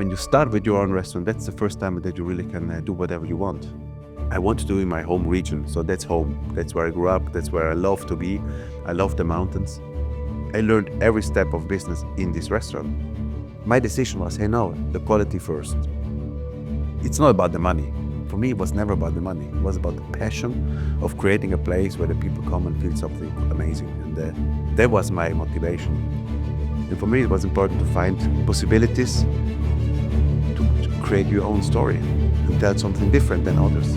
when you start with your own restaurant, that's the first time that you really can do whatever you want. I want to do in my home region, so that's home. That's where I grew up, that's where I love to be. I love the mountains. I learned every step of business in this restaurant. My decision was, hey, no, the quality first. It's not about the money. For me, it was never about the money. It was about the passion of creating a place where the people come and feel something amazing. And that was my motivation. And for me, it was important to find possibilities to create your own story and tell something different than others.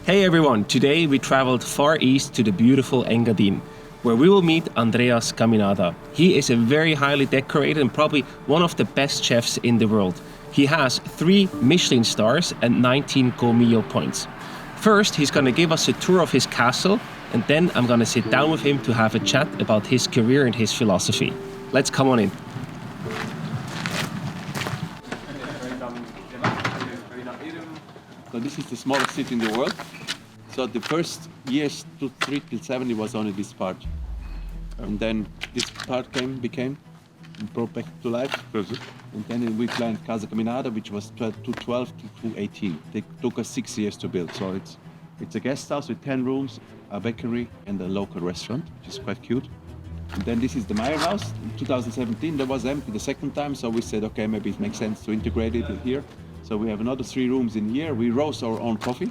Hey everyone, today we traveled far east to the beautiful Engadin, where we will meet Andreas Caminada. He is a very highly decorated and probably one of the best chefs in the world. He has 3 Michelin stars and 19 Gault Millau points. First, he's going to give us a tour of his castle, and then I'm going to sit down with him to have a chat about his career and his philosophy. Let's come on in. So this is the smallest city in the world. So the first years, 3 till 7, it was only this part. And then this part became brought back to life. And then we planned Casa Caminada, which was 2012 to 2018. It took us 6 years to build. So it's a guest house with 10 rooms, a bakery, and a local restaurant, which is quite cute. And then this is the Meyer house. In 2017, that was empty the second time. So we said, okay, maybe it makes sense to integrate it here. So we have another 3 rooms in here. We roast our own coffee.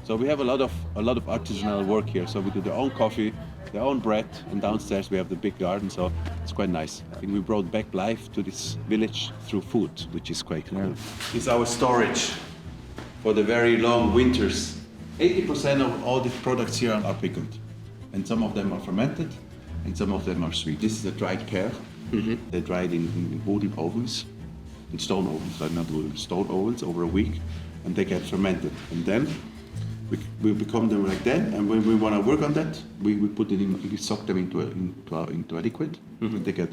So we have a lot of artisanal work here. So we do their own coffee, their own bread, and downstairs we have the big garden. So it's quite nice. I think we brought back life to this village through food, which is quite cool. It's our storage for the very long winters. 80% of all the products here are pickled, and some of them are fermented, and some of them are sweet. This is a dried pear. They're dried in wooden ovens, in stone ovens, not wooden, stone ovens over a week, and they get fermented. And then we become them like that, and when we want to work on that, we put it in, we soak them into a liquid. They get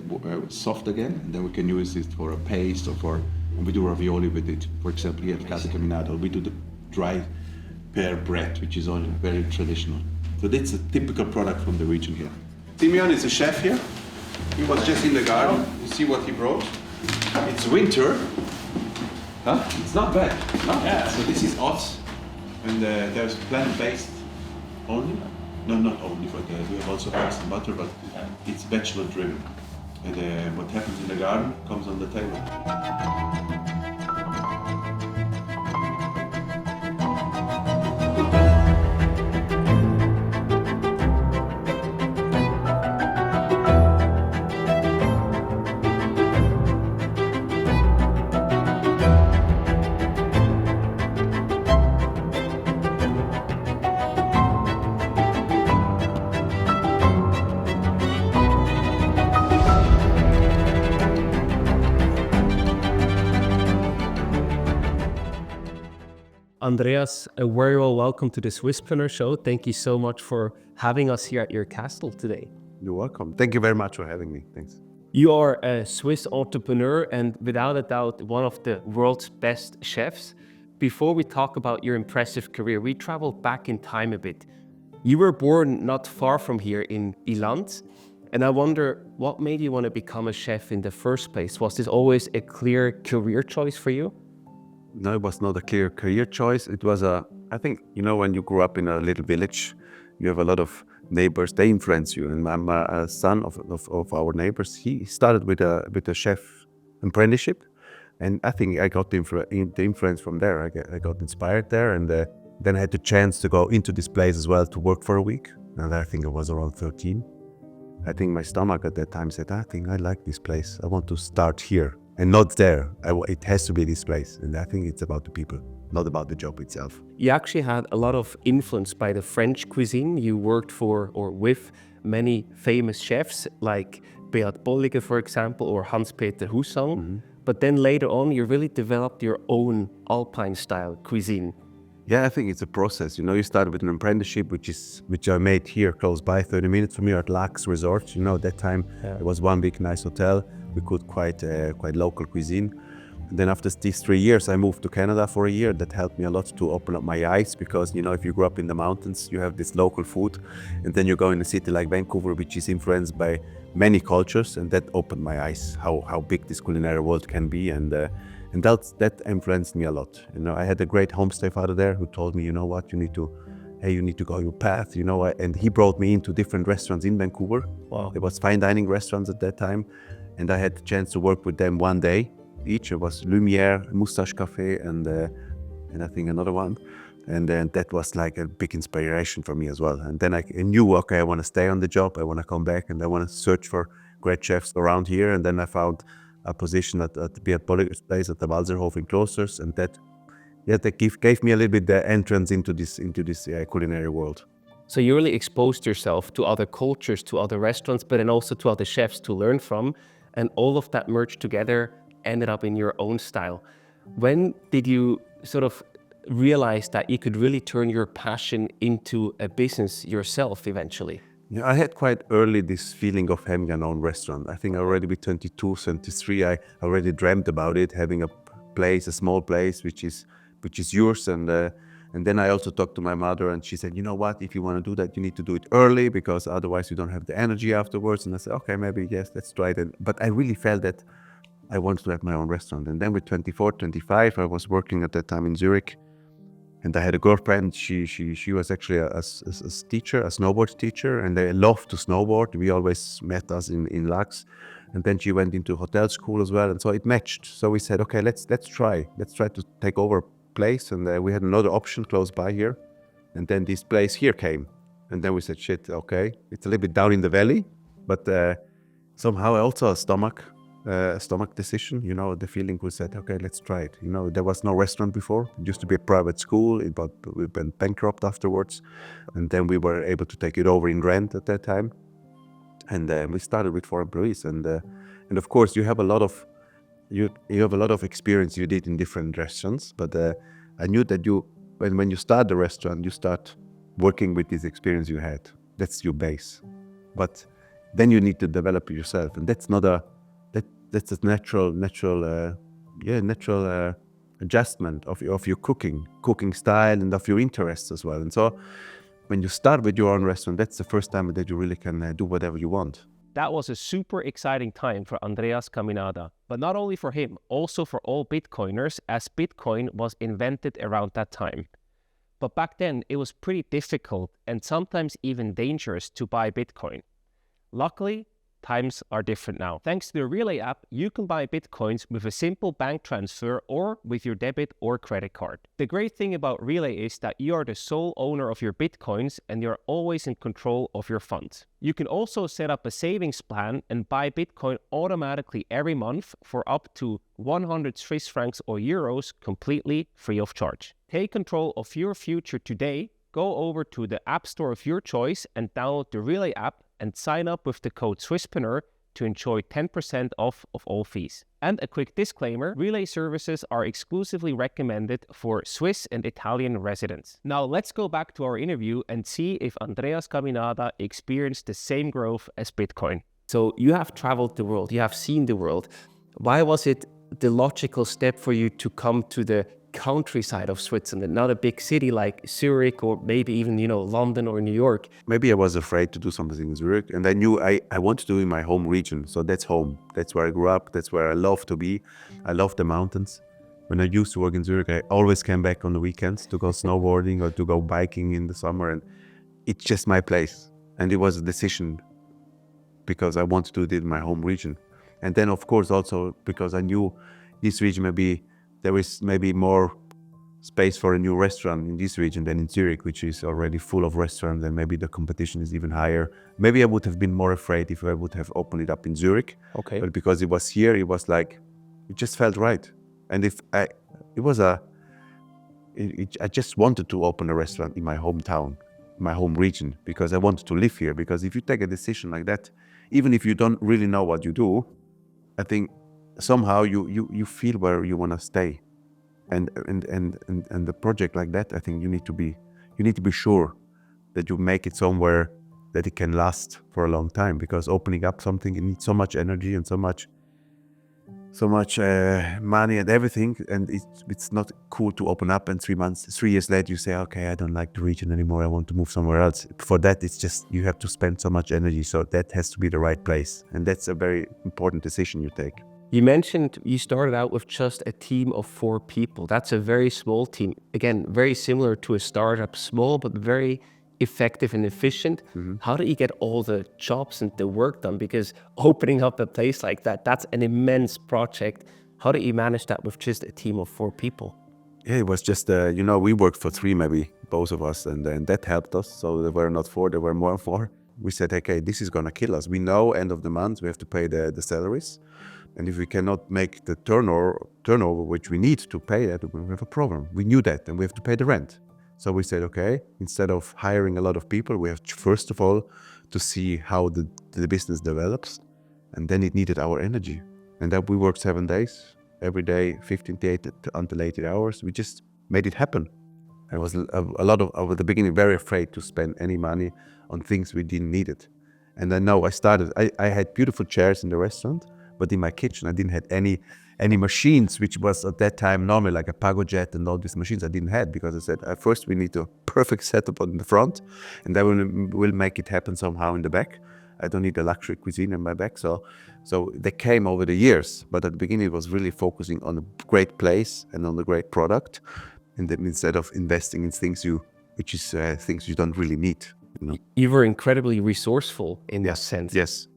soft again, and then we can use it for a paste or for, and we do ravioli with it. For example, here at Casa Caminada, we do the dry pear bread, which is all very traditional. So that's a typical product from the region here. Simeon is a chef here. He was just in the garden. You see what he brought? It's winter. Huh? It's not bad. No? Yeah. So this is oats. And there's plant-based only. No, not only, but we have also eggs and butter, but it's vegetable-driven. And what happens in the garden comes on the table. Andreas, a very well welcome to the Swisspreneur Show. Thank you so much for having us here at your castle today. You're welcome. Thank you very much for having me. Thanks. You are a Swiss entrepreneur and without a doubt one of the world's best chefs. Before we talk about your impressive career, we travel back in time a bit. You were born not far from here in Ilanz, and I wonder what made you want to become a chef in the first place? Was this always a clear career choice for you? No, it was not a clear career choice. It was I think, when you grew up in a little village, you have a lot of neighbors, they influence you. And I'm a son of our neighbors. He started with a chef apprenticeship. And I think I got the influence from there. I got inspired there. And then I had the chance to go into this place as well to work for a week. And I think I was around 13. I think my stomach at that time said, I think I like this place. I want to start here. And not there. It has to be this place. And I think it's about the people, not about the job itself. You actually had a lot of influence by the French cuisine. You worked for or with many famous chefs like Beat Bolliger, for example, or Hans-Peter Husson. But then later on, you really developed your own Alpine-style cuisine. Yeah, I think it's a process. You start with an apprenticeship, which I made here close by, 30 minutes from here at Lax Resort. At that time, It was one big nice hotel. We cooked quite local cuisine. And then after these 3 years, I moved to Canada for a year. That helped me a lot to open up my eyes because, you know, if you grow up in the mountains, you have this local food. And then you go in a city like Vancouver, which is influenced by many cultures. And that opened my eyes, how big this culinary world can be. And that influenced me a lot. You know, I had a great homestay father there who told me, you know what, you need to go your path, you know. And he brought me into different restaurants in Vancouver. Wow. There was fine dining restaurants at that time. And I had the chance to work with them one day each. It was Lumiere, Moustache Cafe, and I think another one. And then that was like a big inspiration for me as well. And then I knew, okay, I want to stay on the job. I want to come back and I want to search for great chefs around here. And then I found a position at the Beat Polliger's place at the Walserhof in Klosters. And that gave me a little bit the entrance into this culinary world. So you really exposed yourself to other cultures, to other restaurants, but then also to other chefs to learn from. And all of that merged together ended up in your own style. When did you sort of realize that you could really turn your passion into a business yourself eventually? Yeah, I had quite early this feeling of having an own restaurant. I think already with 22, 23, I already dreamt about it, having a small place, which is yours. And then I also talked to my mother and she said, you know what, if you want to do that, you need to do it early because otherwise you don't have the energy afterwards. And I said, okay, maybe yes, let's try it. But I really felt that I wanted to have my own restaurant. And then with 24, 25, I was working at that time in Zurich. And I had a girlfriend. She was actually a teacher, a snowboard teacher, and I loved to snowboard. We always met us in Lux. And then she went into hotel school as well, and so it matched. So we said, okay, let's try to take over a place. And we had another option close by here. And then this place here came. And then we said, shit, okay, it's a little bit down in the valley, but somehow also a stomach decision. You know, the feeling was that, okay, let's try it. You know, there was no restaurant before. It used to be a private school, but we went bankrupt afterwards. And then we were able to take it over in rent at that time. And we started with 4 employees. And of course, you have a lot of experience you did in different restaurants. But I knew that when you start the restaurant, you start working with this experience you had. That's your base. But then you need to develop it yourself, and that's not that's a natural adjustment of your cooking style and of your interests as well. And so when you start with your own restaurant, that's the first time that you really can do whatever you want. That was a super exciting time for Andreas Caminada, but not only for him, also for all Bitcoiners, as Bitcoin was invented around that time. But back then, it was pretty difficult and sometimes even dangerous to buy Bitcoin. Luckily, times are different now. Thanks to the Relay app, you can buy Bitcoins with a simple bank transfer or with your debit or credit card. The great thing about Relay is that you are the sole owner of your Bitcoins and you're always in control of your funds. You can also set up a savings plan and buy Bitcoin automatically every month for up to 100 Swiss francs or euros completely free of charge. Take control of your future today. Go over to the app store of your choice and download the Relay app and sign up with the code SWISSPRENEUR to enjoy 10% off of all fees. And a quick disclaimer, Relay services are exclusively recommended for Swiss and Italian residents. Now let's go back to our interview and see if Andreas Caminada experienced the same growth as Bitcoin. So you have traveled the world, you have seen the world. Why was it the logical step for you to come to the countryside of Switzerland, not a big city like Zurich or maybe even, London or New York? Maybe I was afraid to do something in Zurich, and I knew I want to do in my home region. So that's home. That's where I grew up. That's where I love to be. I love the mountains. When I used to work in Zurich, I always came back on the weekends to go snowboarding or to go biking in the summer, and it's just my place. And it was a decision because I wanted to do it in my home region. And then, of course, also because I knew this region there is maybe more space for a new restaurant in this region than in Zurich, which is already full of restaurants, and maybe the competition is even higher. Maybe I would have been more afraid if I would have opened it up in Zurich. Okay. But because it was here, it was like, it just felt right. And I just wanted to open a restaurant in my hometown, my home region, because I wanted to live here. Because if you take a decision like that, even if you don't really know what you do, I think somehow you feel where you want to stay, and the project like that, I think you need to be sure that you make it somewhere that it can last for a long time, because opening up something, it needs so much energy and so much so much money and everything, and it's not cool to open up and 3 years later you say, okay, I don't like the region anymore, I want to move somewhere else. For that, it's just you have to spend so much energy, so that has to be the right place, and that's a very important decision you take. You mentioned you started out with just a team of 4 people. That's a very small team. Again, very similar to a startup, small but very effective and efficient. How do you get all the jobs and the work done? Because opening up a place like that, that's an immense project. How do you manage that with just a team of 4 people? Yeah, it was just, we worked for 3 maybe, both of us, and that helped us. So there were not 4, there were more 4. We said, okay, this is gonna kill us. We know end of the month we have to pay the salaries. And if we cannot make the turnover which we need to pay that, we have a problem. We knew that, and we have to pay the rent. So we said, okay, instead of hiring a lot of people, we have first of all to see how the business develops, and then it needed our energy. And that we worked 7 days, every day, 15 to 8 until 80 hours. We just made it happen. I was a lot of at the beginning very afraid to spend any money on things we didn't need it. And then now I had beautiful chairs in the restaurant, but in my kitchen I didn't have any machines, which was at that time normally like a PagoJet and all these machines I didn't have, because I said first we need a perfect setup on the front, and then we'll make it happen somehow in the back. I don't need a luxury cuisine in my back. So they came over the years, but at the beginning it was really focusing on a great place and on the great product, and then instead of investing in things things you don't really need. You were incredibly resourceful in that sense. Yes.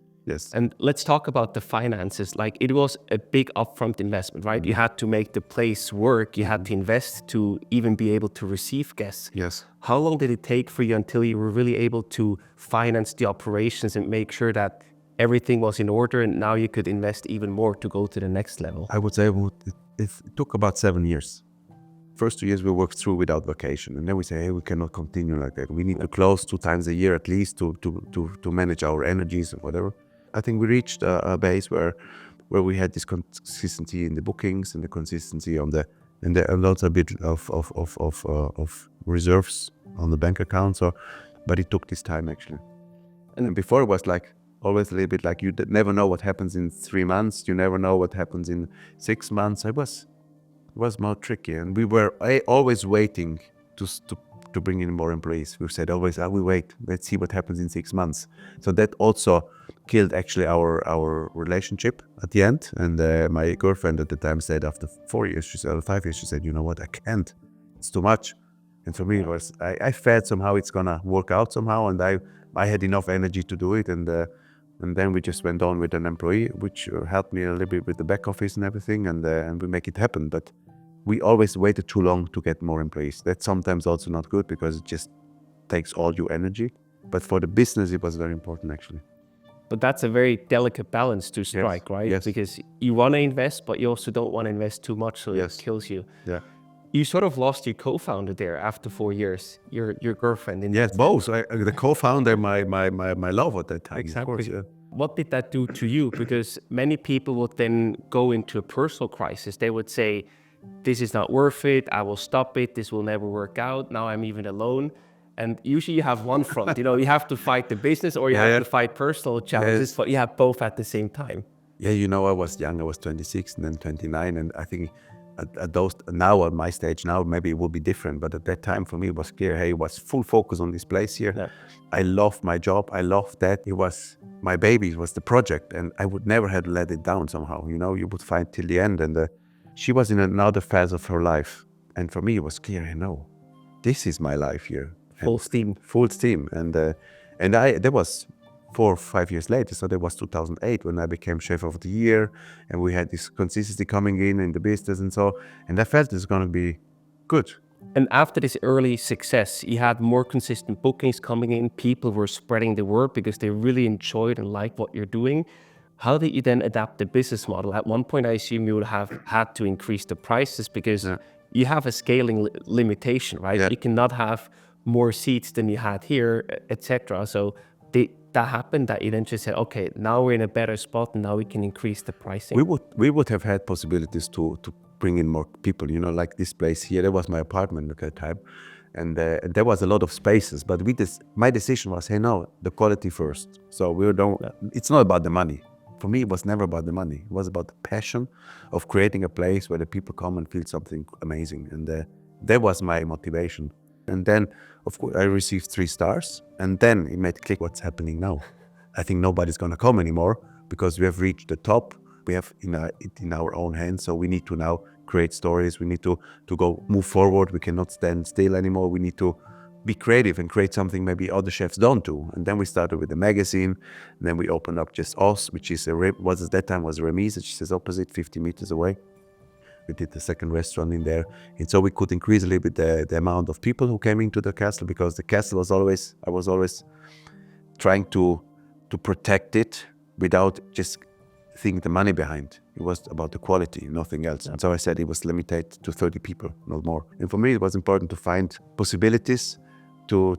And let's talk about the finances. Like, it was a big upfront investment, right? You had to make the place work. You had to invest to even be able to receive guests. Yes. How long did it take for you until you were really able to finance the operations and make sure that everything was in order, and now you could invest even more to go to the next level? I would say it took about 7 years. First 2 years we worked through without vacation, and then we say, hey, we cannot continue like that. We need to close 2 times a year at least to manage our energies and whatever. I think we reached a base where we had this consistency in the bookings and the consistency and also a bit of reserves on the bank account. But it took this time actually. And before it was like always a little bit like you never know what happens in 3 months. You never know what happens in 6 months. It was more tricky, and we were always waiting to bring in more employees. We said always, we wait, let's see what happens in 6 months. So that also killed actually our relationship at the end. And my girlfriend at the time said after 5 years, she said, you know what, I can't, it's too much. And for me it was, I felt somehow it's gonna work out somehow, and I had enough energy to do it. And then we just went on with an employee, which helped me a little bit with the back office and everything, and we make it happen. But we always waited too long to get more employees. That's sometimes also not good, because it just takes all your energy. But for the business, it was very important actually. But that's a very delicate balance to strike, right? Yes. Because you want to invest, but you also don't want to invest too much, so it kills you. Yeah. You sort of lost your co-founder there after 4 years, your girlfriend. Yes, both. The co-founder, my love at that time. Exactly. Of course, yeah. What did that do to you? Because many people would then go into a personal crisis. They would say, this is not worth it, I will stop it, this will never work out, now I'm even alone. And usually you have one front, you have to fight the business, or you have to fight personal challenges, but you have both at the same time. Yeah, I was young, I was 26 and then 29, and I think at my stage now, maybe it will be different, but at that time for me it was clear, hey, it was full focus on this place here. Yeah. I loved my job, I loved that. It was my baby, it was the project, and I would never have let it down somehow, you would fight till the end. And she was in another phase of her life, and for me it was clear, this is my life here. Full steam. And that was 4 or 5 years later, so that was 2008 when I became chef of the year, and we had this consistency coming in the business, and I felt it's going to be good. And after this early success, you had more consistent bookings coming in, people were spreading the word because they really enjoyed and liked what you're doing. How did you then adapt the business model? At one point, I assume you would have had to increase the prices, because you have a scaling limitation, right? Yeah. You cannot have more seats than you had here, etc. So that happened, that you then just said, okay, now we're in a better spot and now we can increase the pricing? We would have had possibilities to bring in more people, like this place here. That was my apartment at that time. And there was a lot of spaces, but my decision was, hey, no, the quality first. So it's not about the money. for me, it was never about the money. It was about the passion of creating a place where the people come and feel something amazing. And that was my motivation. And then, of course, I received 3 stars. And then it made click what's happening now. I think nobody's going to come anymore because we have reached the top. We have it in our own hands. So we need to now create stories. We need to go move forward. We cannot stand still anymore. We need to be creative and create something maybe other chefs don't do. And then we started with the magazine. And then we opened up Just Us, which is was at that time was a remise, which is opposite, 50 meters away. We did the second restaurant in there. And so we could increase a little bit the amount of people who came into the castle, because the castle was always, I was always trying to protect it without just thinking the money behind. It was about the quality, nothing else. And so I said it was limited to 30 people, not more. And for me, it was important to find possibilities to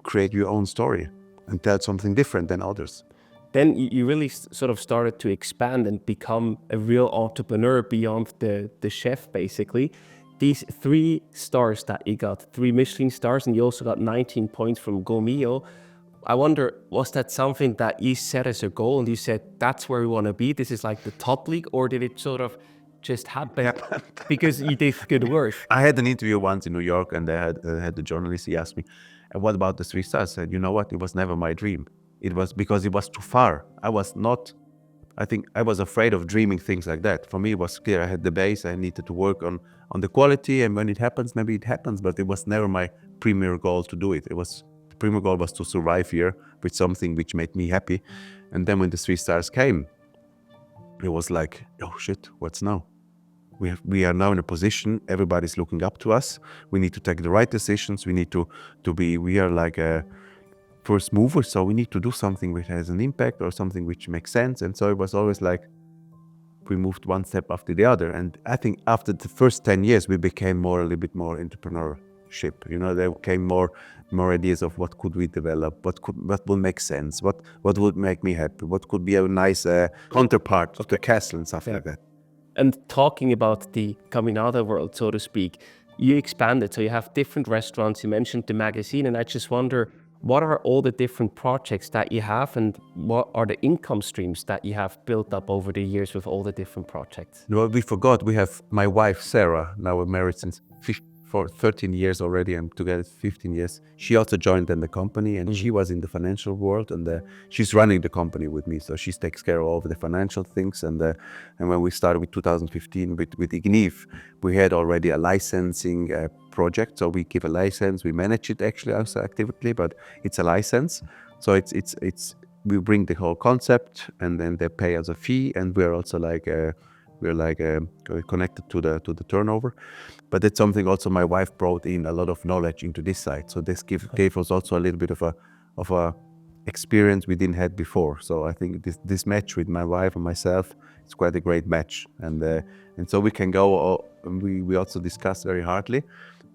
create your own story and tell something different than others. Then you really sort of started to expand and become a real entrepreneur beyond the chef, basically. These 3 stars that you got, 3 Michelin stars, and you also got 19 points from Gault Millau. I wonder, was that something that you set as a goal and you said, that's where we want to be, this is like the top league, or did it sort of just happen because you did good work? I had an interview once in New York, and I had the journalist, he asked me, and what about the 3 stars? I said, you know what, it was never my dream. It was because it was too far. I think I was afraid of dreaming things like that. For me, it was clear I had the base, I needed to work on the quality, and when it happens, maybe it happens, but it was never my premier goal to do it. The premier goal was to survive here with something which made me happy. And then when the 3 stars came, it was like, oh shit, what's now? We are now in a position, everybody's looking up to us. We need to take the right decisions. We need we are like a first mover, so we need to do something which has an impact or something which makes sense. And so it was always like, we moved one step after the other. And I think after the first 10 years, we became a little bit more entrepreneurship. You know, there came more ideas of what could we develop, what will make sense, what would make me happy, what could be a nice counterpart of the castle and stuff like that. And talking about the Caminada world, so to speak, you expanded, so you have different restaurants, you mentioned the magazine, and I just wonder, what are all the different projects that you have, and what are the income streams that you have built up over the years with all the different projects? No, we forgot, we have my wife, Sarah, now we're married since for 13 years already, and together 15 years. She also joined in the company, and she was in the financial world, and she's running the company with me. So she takes care of all the financial things. And when we started with 2015 with Igniv, we had already a licensing project. So we give a license, we manage it actually also actively, but it's a license. So it's we bring the whole concept, and then they pay us a fee, and we're also like connected to the turnover. But that's something also my wife brought in a lot of knowledge into this side. So this gave us also a little bit of a experience we didn't have before. So I think this match with my wife and myself is quite a great match. And so we can go. We also discuss very hardly,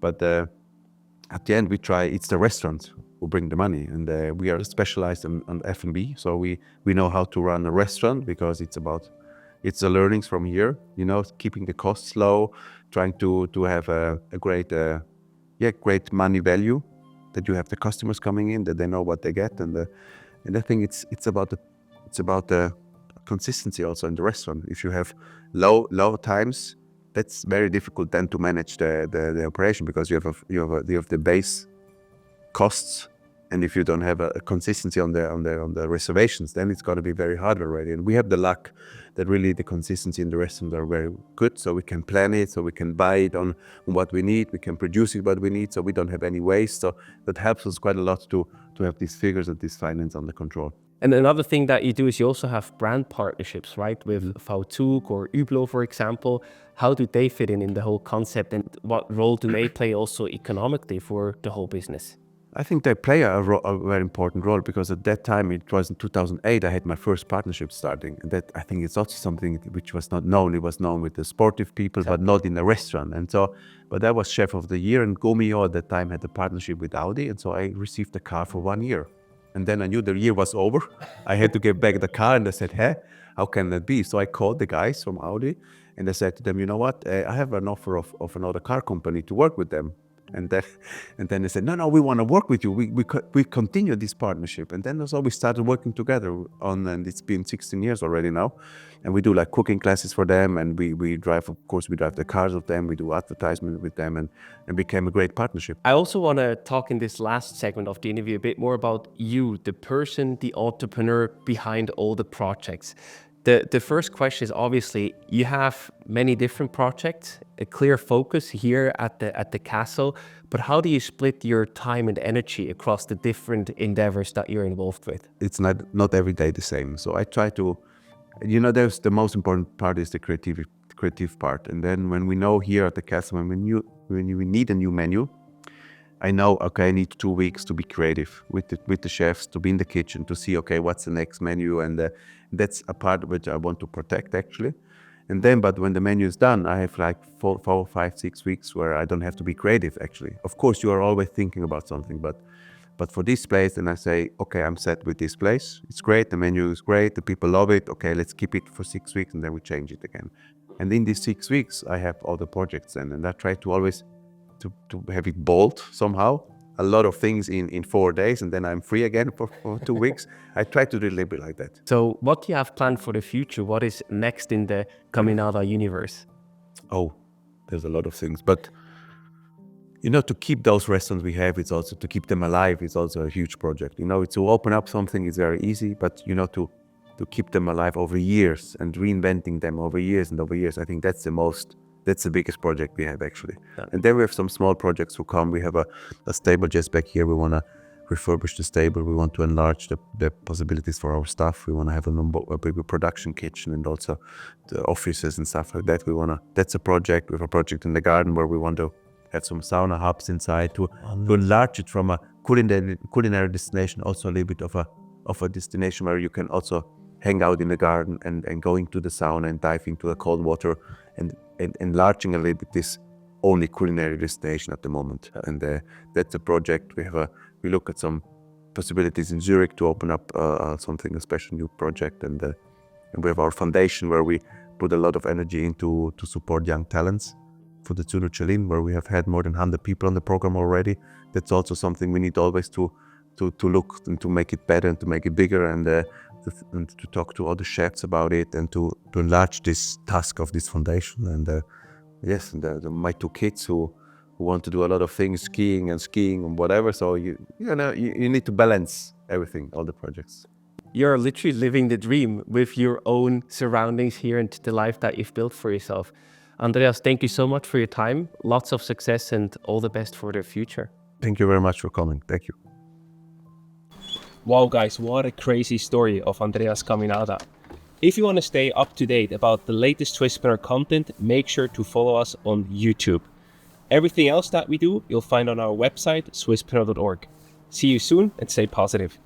but at the end we try. It's the restaurants who bring the money, and we are specialized on F&B. So we know how to run a restaurant, because it's the learnings from here, you know, keeping the costs low, trying to have a great money value, that you have the customers coming in, that they know what they get, and I think it's about the consistency also in the restaurant. If you have low times, that's very difficult then to manage the operation, because you have the base costs. And if you don't have a consistency on the reservations, then it's going to be very hard already. And we have the luck that really the consistency in the restaurants are very good. So we can plan it, so we can buy it on what we need, we can produce it what we need, so we don't have any waste. So that helps us quite a lot to have these figures and this finance under control. And another thing that you do is you also have brand partnerships, right? With VZUG or Hublot, for example. How do they fit in the whole concept, and what role do they play also economically for the whole business? I think they play a very important role, because at that time, it was in 2008, I had my first partnership starting. And that, I think, it's also something which was not known. It was known with the sportive people, but not in a restaurant. And so, but I was chef of the year, and Gault Millau at that time had a partnership with Audi. And so I received a car for 1 year. And then I knew the year was over. I had to get back the car, and I said, hey, how can that be? So I called the guys from Audi, and I said to them, you know what, I have an offer of another car company to work with them. And then they said, no, we want to work with you. We continue this partnership. And then we started working together and it's been 16 years already now. And we do like cooking classes for them, and we drive the cars of them, we do advertisement with them, and became a great partnership. I also want to talk in this last segment of the interview a bit more about you, the person, the entrepreneur behind all the projects. The first question is, obviously you have many different projects, a clear focus here at the castle, but how do you split your time and energy across the different endeavors that you're involved with? It's not every day the same. So I try to, there's the most important part is the creative part. And then when we know here at the castle, when we need a new menu, I know, okay, I need 2 weeks to be creative with the chefs, to be in the kitchen, to see, okay, what's the next menu, and that's a part which I want to protect actually. And then, but when the menu is done, I have like 4, 5, 6 weeks where I don't have to be creative actually. Of course, you are always thinking about something, but for this place, then I say, okay, I'm set with this place. It's great, the menu is great, the people love it. Okay, let's keep it for 6 weeks, and then we change it again. And in these 6 weeks, I have all the projects and I try to always to have it bold somehow. A lot of things in 4 days, and then I'm free again for 2 weeks. I try to do a little bit like that. So what do you have planned for the future? What is next in the Caminada universe? Oh, there's a lot of things. But, to keep those restaurants we have, it's also to keep them alive. It's also a huge project. To open up something is very easy, but, to keep them alive over years and reinventing them over years and over years, I think that's the biggest project we have actually. Yeah. And then we have some small projects who come. We have a stable just back here. We want to refurbish the stable. We want to enlarge the possibilities for our staff. We want to have a bigger production kitchen and also the offices and stuff like that. That's a project. We have a project in the garden where we want to have some sauna hubs inside to enlarge it from a culinary destination, also a little bit of a destination where you can also hang out in the garden and go into the sauna and dive into the cold water and enlarging a little bit this only culinary destination at the moment. And that's a project. We look at some possibilities in Zurich to open up a special new project. And we have our foundation where we put a lot of energy into to support young talents for the Michelin, where we have had more than 100 people on the program already. That's also something we need always to look and to make it better and to make it bigger, and to talk to other chefs about it and to enlarge this task of this foundation. And my 2 kids who want to do a lot of things, skiing and whatever. So you need to balance everything, all the projects. You're literally living the dream with your own surroundings here and the life that you've built for yourself. Andreas, thank you so much for your time. Lots of success and all the best for the future. Thank you very much for coming. Thank you. Wow guys, what a crazy story of Andreas Caminada. If you want to stay up to date about the latest Swisspreneur content, make sure to follow us on YouTube. Everything else that we do, you'll find on our website, swisspreneur.org. See you soon and stay positive.